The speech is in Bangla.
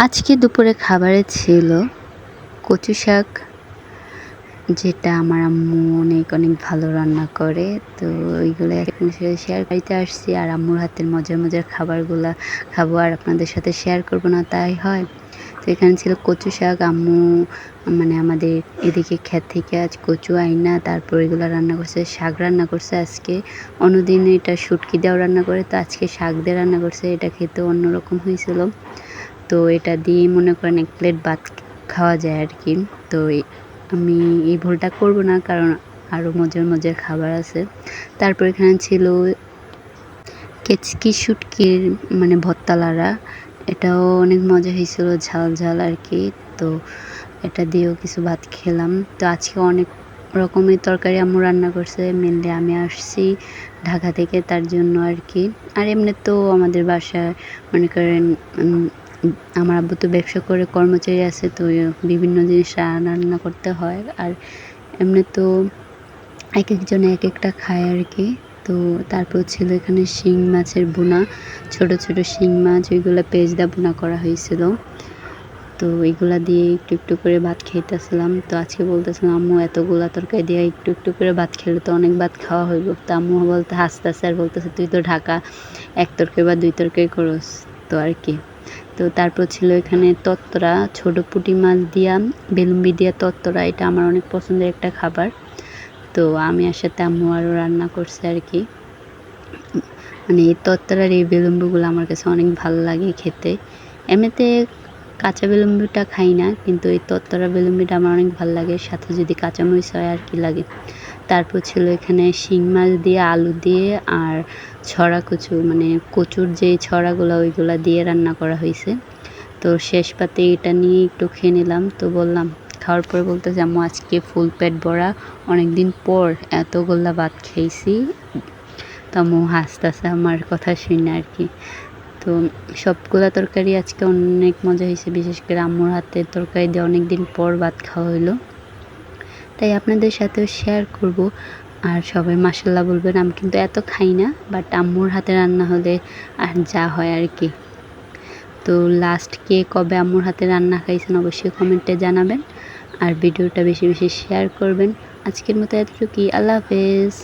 আজকে দুপুরে খাবারে ছিল কচু শাক, যেটা আমার আম্মু অনেক অনেক ভালো রান্না করে। তো ওইগুলো আপনাদের সাথে শেয়ার করতে আসছি, আর আম্মুর হাতের মজার মজার খাবারগুলা খাবো আর আপনাদের সাথে শেয়ার করব না তাই হয়। তো এখানে ছিল কচু শাক। আম্মু মানে আমাদের এদিকে ক্ষেত থেকে আজ কচু আইনা তারপর এগুলো রান্না করছে, শাক রান্না করছে আজকে। অন্যদিন এটা শুটকি দিয়েও রান্না করে, তো আজকে শাক দিয়ে রান্না করছে। এটা খেতে অন্যরকম হয়েছিল। তো এটা দিয়ে মনে করেন 1 প্লেট ভাত খাওয়া যায় আর কি। তো আমি এই ভুলটা করব না, কারণ আরও মজার মজার খাবার আছে। তারপর এখানে ছিল কেচকি শুটকির মানে ভর্তালারা, এটাও অনেক মজা হয়েছিল, ঝাল ঝাল আর কি। তো এটা দিয়েও কিছু ভাত খেলাম। তো আজকে অনেক রকমের তরকারি আম্মু রান্না করছে। মেনলি আমি আসছি ঢাকা থেকে, তার জন্য আর কি। আর এমনি তো আমাদের বাসায় মনে করেন আমার আব্বু তো ব্যবসা করে কর্মচারী আছে, তো বিভিন্ন জিনিস রান্না করতে হয়। আর এমনি তো এক একজন এক একটা খায় আর কি। তো তারপর ছিল এখানে শিং মাছের বোনা, ছোট ছোট শিং মাছ, ওইগুলো পেঁয়াজ দিয়ে বোনা করা হয়েছিল। তো এইগুলা দিয়ে একটু একটু করে ভাত খাইতেছিলাম। তো আজকে বলতেছিলাম আম্মু এতগুলা তরকারি দিয়ে একটু একটু করে ভাত খেলে তো অনেক ভাত খাওয়া হইব। তো আম্মু বলতে হাসতেছে আর বলতেছে তুই তো ঢাকা 1 তরকারি বা 2 তরকারি করস, তো আর কি। তো তারপর ছিল এখানে তত্তরা, ছোট পুঁটি মাছ দিয়া বেলুম্বি দিয়া তত্তরা, এটা আমার অনেক পছন্দের একটা খাবার। তো আমি আর সাথে আম্মু আরও রান্না করছে আর কি। মানে এই তত্তরার এই বেলুম্বিগুলো আমার কাছে অনেক ভালো লাগে খেতে। এমনিতে কাঁচা বেলুম্বিটা খাই না, কিন্তু এই তত্তরা বেলুম্বিটা আমার অনেক ভালো লাগে, সাথে যদি কাঁচামরিচ হয় আর কি লাগে। তারপর ছিল এখানে শিং মাছ দিয়ে আলু দিয়ে আর ছড়া কচু, মানে কচুর যে ছড়াগুলো ওইগুলা দিয়ে রান্না করা হয়েছে। তো শেষ পাতে এটা নিয়ে একটু খেয়ে নিলাম। তো বললাম, খাওয়ার পরে বলতেছে আম্মু আজকে ফুল পেট ভরা, অনেক দিন পর এতগুলা ভাত খেয়েছি। তো আম্মু হাসতেছে আমার কথা শুনে আর কি। তো সবগুলা তরকারি আজকে অনেক মজা হয়েছে, বিশেষ করে আম্মুর হাতের তরকারি দিয়ে অনেক দিন পর ভাত খাওয়া হলো, তাই আপনাদের সাথেও শেয়ার করব। আর সবাই মাশাল্লাহ বলবেন। আমি কিন্তু এত খাই না, বাট আম্মুর হাতে রান্না হলে আর যা হয় আর কি। তো লাস্ট কে কবে আম্মুর হাতে রান্না খাইছেন অবশ্যই কমেন্টে জানাবেন, আর ভিডিওটা বেশি বেশি শেয়ার করবেন। আজকের মতো এতটুকুই, আল্লাহ হাফেজ।